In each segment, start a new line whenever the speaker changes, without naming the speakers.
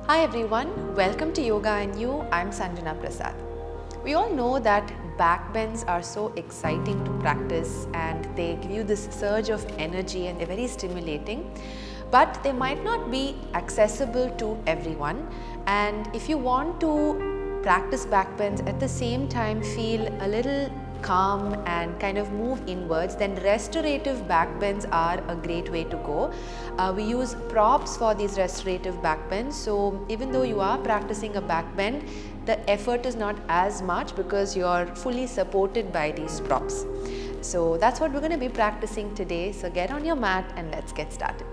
Hi everyone, welcome to Yoga and You. I'm Sanjana Prasad. We all know that back bends are so exciting to practice and they give you this surge of energy and they're very stimulating, but they might not be accessible to everyone. And if you want to practice back bends at the same time feel a little calm and kind of move inwards, then restorative back bends are a great way to go. We use props for these restorative back bends, so even though you are practicing a back bend, the effort is not as much because you're fully supported by these props. So that's what we're going to be practicing today. So get on your mat and let's get started.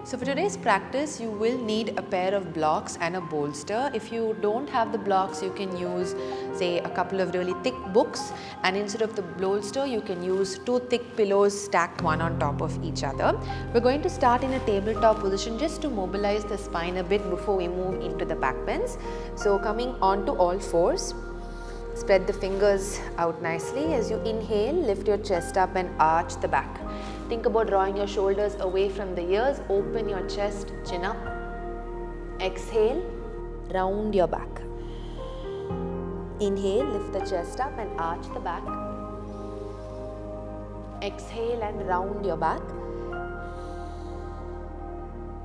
So for today's practice, you will need a pair of blocks and a bolster. If you don't have the blocks, you can use, say, a couple of really thick books, and instead of the bolster, you can use two thick pillows stacked one on top of each other. We're going to start in a tabletop position just to mobilize the spine a bit before we move into the back bends. So coming onto all fours, spread the fingers out nicely. As you inhale, lift your chest up and arch the back. Think about drawing your shoulders away from the ears, open your chest, chin up. Exhale, round your back. Inhale, lift the chest up and arch the back. Exhale and round your back.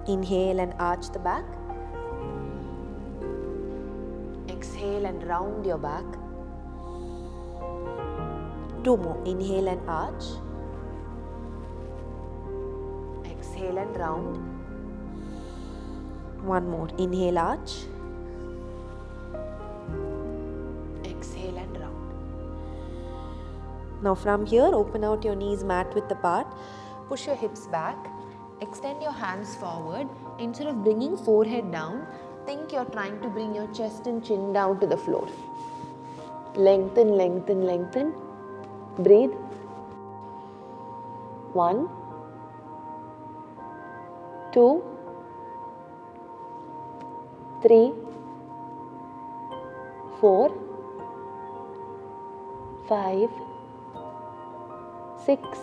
Inhale and arch the back. Exhale and round your back. Two more. Inhale and arch. Exhale and round. One more. Inhale, arch. Exhale and round. Now from here, open out your knees mat width apart. Push your hips back. Extend your hands forward. Instead of bringing forehead down, think you're trying to bring your chest and chin down to the floor. Lengthen, lengthen, lengthen. Breathe. 1, 2, 3, 4, 5, 6,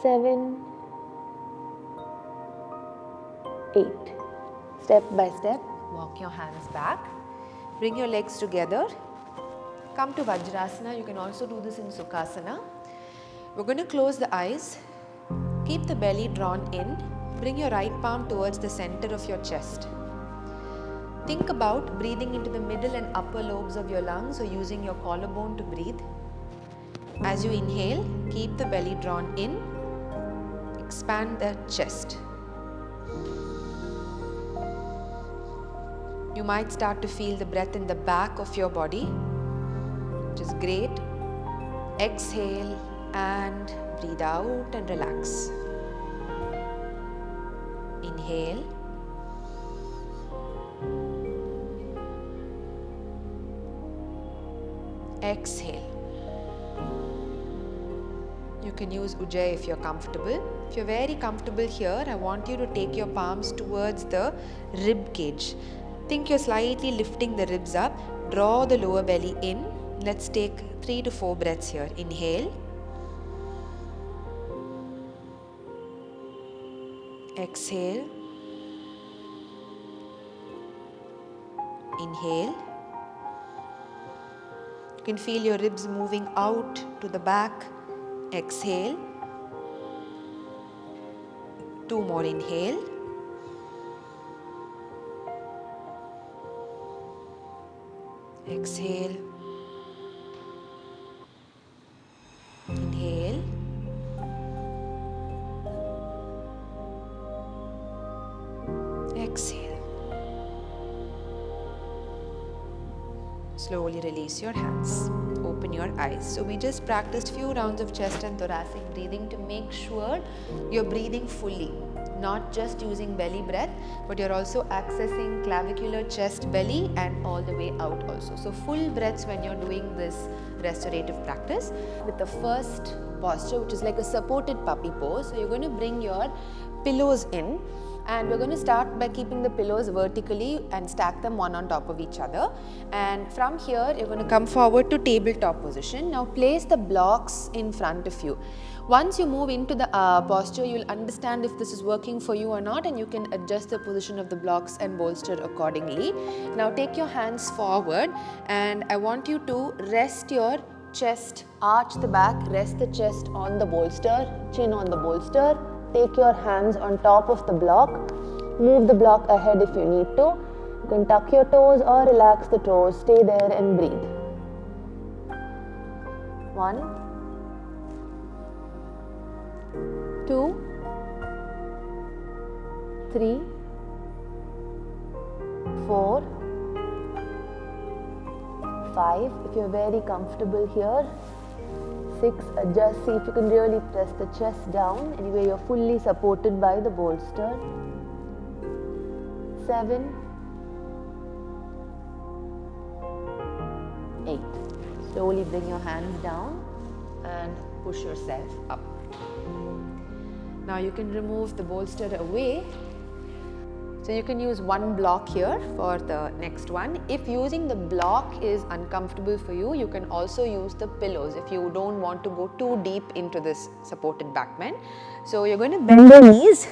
7, 8. Step by step, walk your hands back. Bring your legs together. Come to Vajrasana. You can also do this in Sukhasana. We're going to close the eyes. Keep the belly drawn in. Bring your right palm towards the center of your chest. Think about breathing into the middle and upper lobes of your lungs or using your collarbone to breathe. As you inhale, keep the belly drawn in. Expand the chest. You might start to feel the breath in the back of your body, which is great. Exhale and breathe out and relax. Inhale. Exhale. You can use Ujjayi if you're comfortable. If you're very comfortable here, I want you to take your palms towards the rib cage. Think you're slightly lifting the ribs up. Draw the lower belly in. Let's take 3 to 4 breaths here. Inhale. Exhale. Inhale. You can feel your ribs moving out to the back. Exhale. 2 more. Inhale. Exhale. Inhale. Exhale. Slowly release your hands. Open your eyes. So we just practiced few rounds of chest and thoracic breathing to make sure you're breathing fully, not just using belly breath, but you're also accessing clavicular, chest, belly and all the way out also. So full breaths when you're doing this restorative practice. With the first posture, which is like a supported puppy pose, so you're going to bring your pillows in And we're going to start by keeping the pillows vertically and stack them one on top of each other. And from here, you're going to come forward to tabletop position. Now place the blocks in front of you. Once you move into the posture, you'll understand if this is working for you or not, and you can adjust the position of the blocks and bolster accordingly. Now take your hands forward, and I want you to rest your chest, arch the back, rest the chest on the bolster, chin on the bolster. Take your hands on top of the block. Move the block ahead if you need to. You can tuck your toes or relax the toes. Stay there and breathe. 1, 2, 3, 4, 5. If you're very comfortable here. 6. Adjust. See if you can really press the chest down. Anyway, you're fully supported by the bolster. 7, 8. Slowly bring your hands down and push yourself up. Now you can remove the bolster away. So you can use one block here for the next one. If using the block is uncomfortable for you, you can also use the pillows if you don't want to go too deep into this supported back bend. So you're going to bend your knees,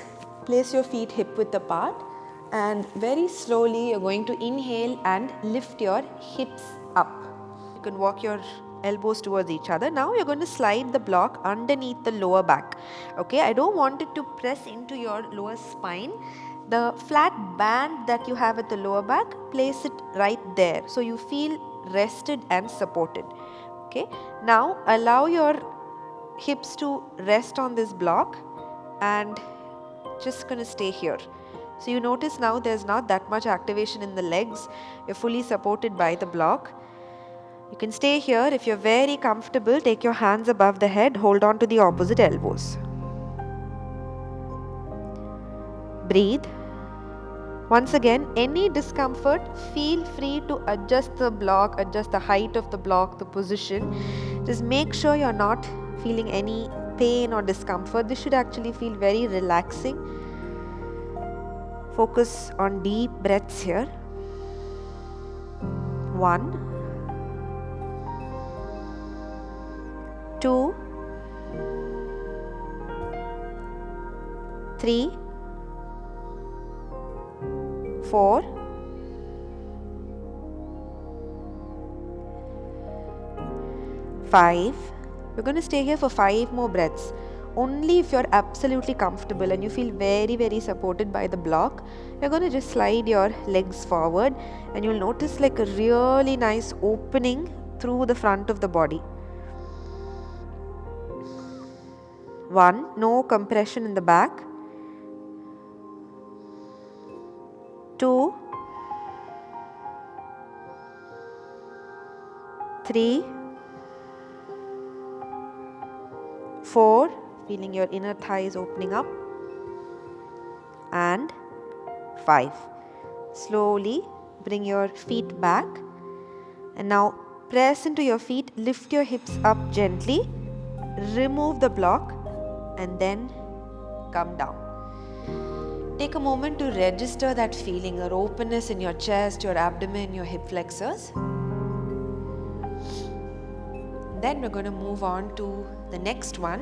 place your feet hip width apart, and very slowly you're going to inhale and lift your hips up. You can walk your elbows towards each other. Now you're going to slide the block underneath the lower back. Okay, I don't want it to press into your lower spine. The flat band that you have at the lower back, place it right there so you feel rested and supported. Okay, now allow your hips to rest on this block and just going to stay here. So you notice now there's not that much activation in the legs. You're fully supported by the block. You can stay here. If you're very comfortable, take your hands above the head, hold on to the opposite elbows. Breathe. Once again, any discomfort, feel free to adjust the block, adjust the height of the block, the position. Just make sure you're not feeling any pain or discomfort. This should actually feel very relaxing. Focus on deep breaths here. 1, 2, 3, 4, 5. We're going to stay here for 5 more breaths. Only if you're absolutely comfortable and you feel very supported by the block, you're going to just slide your legs forward and you'll notice like a really nice opening through the front of the body. 1. No compression in the back. 2, 3, 4, feeling your inner thighs opening up, and 5. Slowly bring your feet back and now press into your feet, lift your hips up gently, remove the block and then come down. Take a moment to register that feeling, that openness in your chest, your abdomen, your hip flexors. Then we're going to move on to the next one,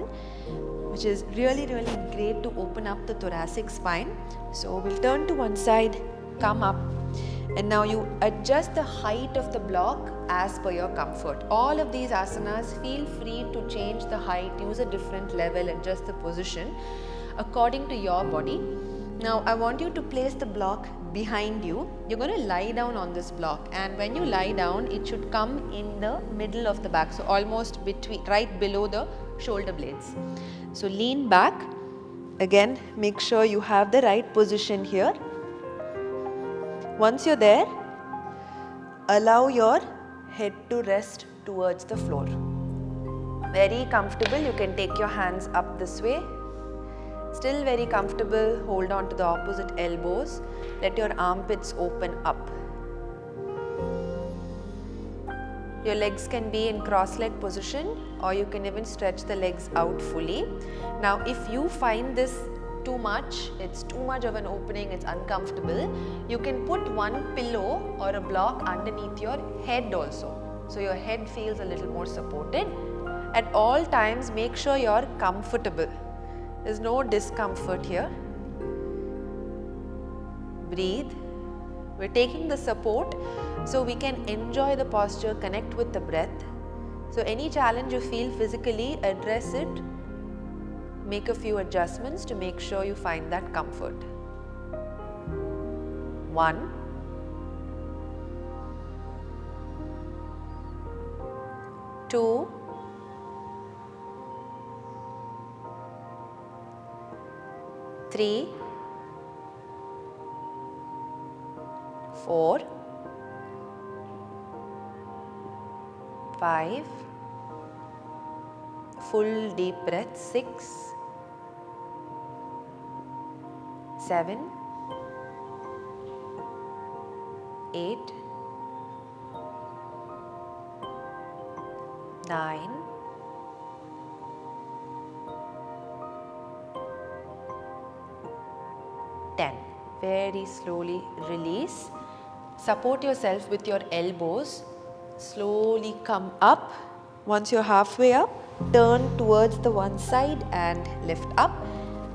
which is really great to open up the thoracic spine. So we'll turn to one side, come up, and now you adjust the height of the block as per your comfort. All of these asanas, feel free to change the height, use a different level, adjust the position according to your body. Now I want you to place the block behind you. You're going to lie down on this block, and when you lie down, it should come in the middle of the back, so almost between, right below the shoulder blades. So lean back. Again, make sure you have the right position here. Once you're there, allow your head to rest towards the floor. Very comfortable, you can take your hands up this way. Still very comfortable, hold on to the opposite elbows. Let your armpits open up. Your legs can be in cross-leg position, or you can even stretch the legs out fully. Now if you find this too much, it's too much of an opening, it's uncomfortable, you can put one pillow or a block underneath your head also. So your head feels a little more supported. At all times, make sure you're comfortable. There's no discomfort here. Breathe. We're taking the support so we can enjoy the posture, connect with the breath. So any challenge you feel physically, address it. Make a few adjustments to make sure you find that comfort. 1, 2, 3, 4, 5, full deep breath, 6, 7, 8, 9, 10. Very slowly release. Support yourself with your elbows. Slowly come up. Once you're halfway up, turn towards the one side and lift up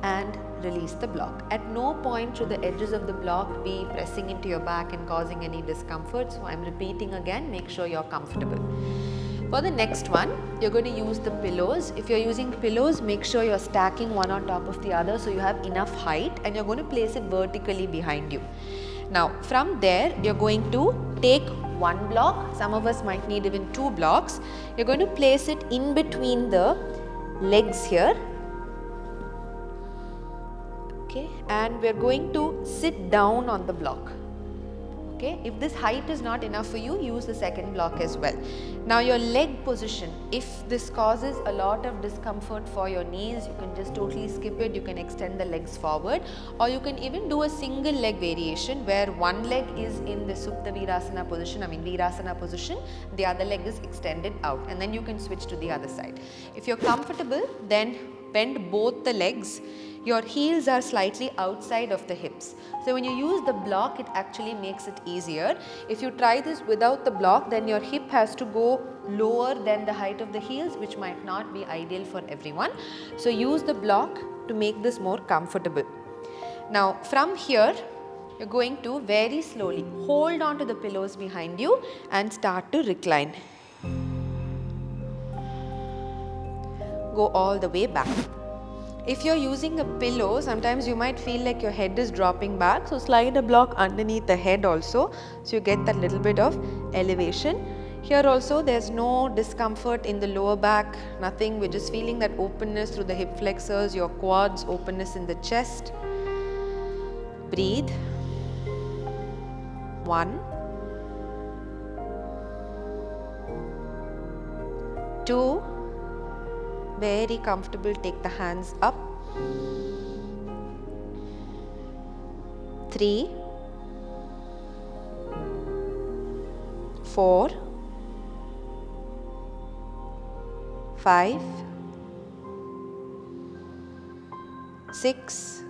and release the block. At no point should the edges of the block be pressing into your back and causing any discomfort. So I'm repeating again, make sure you're comfortable. For the next one, you're going to use the pillows. If you're using pillows, make sure you're stacking one on top of the other so you have enough height, and you're going to place it vertically behind you. Now from there, you're going to take one block. Some of us might need even 2 blocks. You're going to place it in between the legs here. Okay, and we're going to sit down on the block. Okay, if this height is not enough for you, use the second block as well. Now your leg position, if this causes a lot of discomfort for your knees, you can just totally skip it. You can extend the legs forward, or you can even do a single leg variation where one leg is in the Supta Virasana position, Virasana position, the other leg is extended out, and then you can switch to the other side. If you're comfortable, then bend both the legs. Your heels are slightly outside of the hips. So when you use the block, it actually makes it easier. If you try this without the block, then your hip has to go lower than the height of the heels, which might not be ideal for everyone. So use the block to make this more comfortable. Now from here, you're going to very slowly hold on to the pillows behind you and start to recline. Go all the way back. If you're using a pillow, sometimes you might feel like your head is dropping back, so slide a block underneath the head also, so you get that little bit of elevation. Here also there's no discomfort in the lower back, nothing. We're just feeling that openness through the hip flexors, your quads, openness in the chest. Breathe. 1, 2, very comfortable, take the hands up. 3, 4, 5, 6,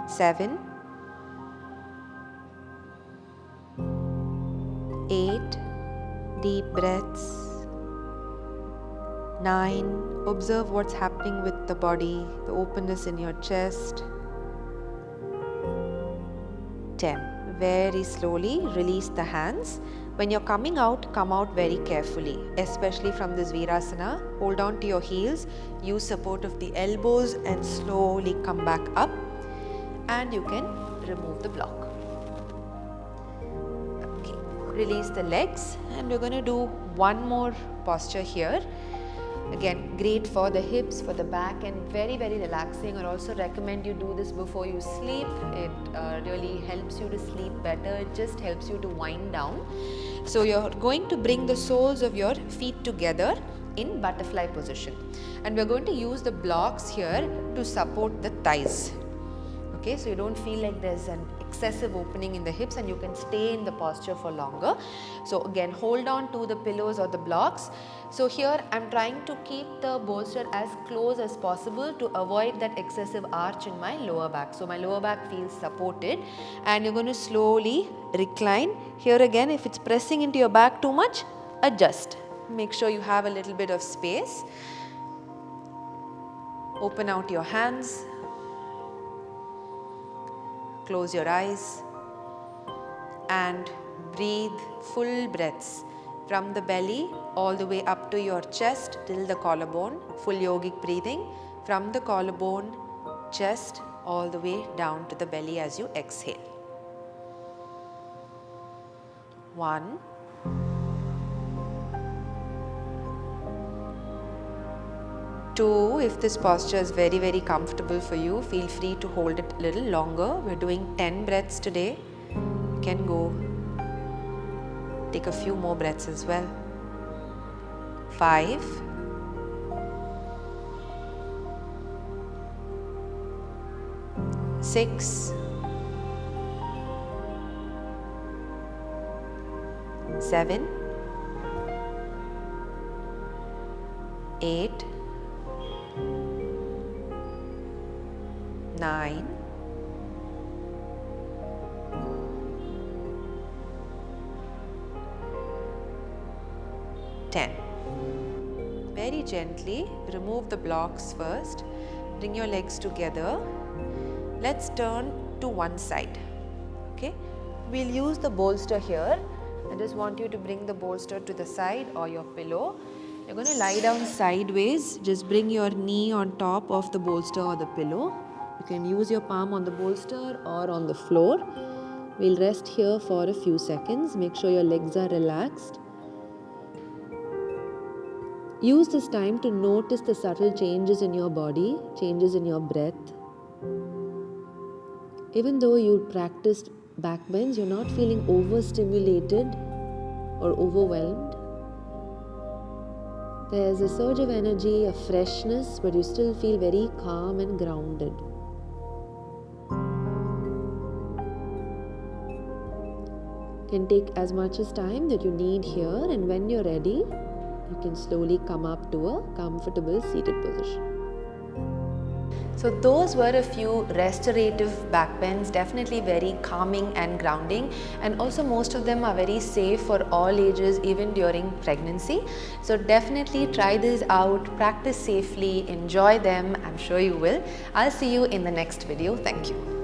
7, 8, deep breaths. 9, observe what's happening with the body, the openness in your chest. 10, very slowly release the hands. When you're coming out, come out very carefully, especially from this Virasana. Hold on to your heels, use support of the elbows and slowly come back up, and you can remove the block. Okay, release the legs, and we're going to do one more posture here. Again, great for the hips, for the back, and very, very relaxing. I also recommend you do this before you sleep. It really helps you to sleep better. It just helps you to wind down. So you're going to bring the soles of your feet together in butterfly position. And we're going to use the blocks here to support the thighs. Okay. okay, so you don't feel like there's an excessive opening in the hips and you can stay in the posture for longer. So again, hold on to the pillows or the blocks. So here I'm trying to keep the bolster as close as possible to avoid that excessive arch in my lower back. So my lower back feels supported, and you're going to slowly recline. Here again, if it's pressing into your back too much, adjust. Make sure you have a little bit of space. Open out your hands. Close your eyes and breathe full breaths from the belly all the way up to your chest till the collarbone. Full yogic breathing from the collarbone, chest, all the way down to the belly as you exhale. 1, 2, if this posture is very comfortable for you, feel free to hold it a little longer. We're doing 10 breaths today. You can go take a few more breaths as well. 5, 6, 7, 8, 9, 10. Very gently remove the blocks first. Bring your legs together. Let's turn to one side. Okay, we'll use the bolster here. I just want you to bring the bolster to the side or your pillow. You're going to lie down sideways. Just bring your knee on top of the bolster or the pillow. You can use your palm on the bolster or on the floor. We'll rest here for a few seconds. Make sure your legs are relaxed. Use this time to notice the subtle changes in your body, changes in your breath. Even though you practiced backbends, you're not feeling overstimulated or overwhelmed. There's a surge of energy, a freshness, but you still feel very calm and grounded. You can take as much as time that you need here, and when you're ready, you can slowly come up to a comfortable seated position. So those were a few restorative backbends, definitely very calming and grounding, and also most of them are very safe for all ages, even during pregnancy. So definitely try these out, practice safely, enjoy them. I'm sure you will. I'll see you in the next video. Thank you.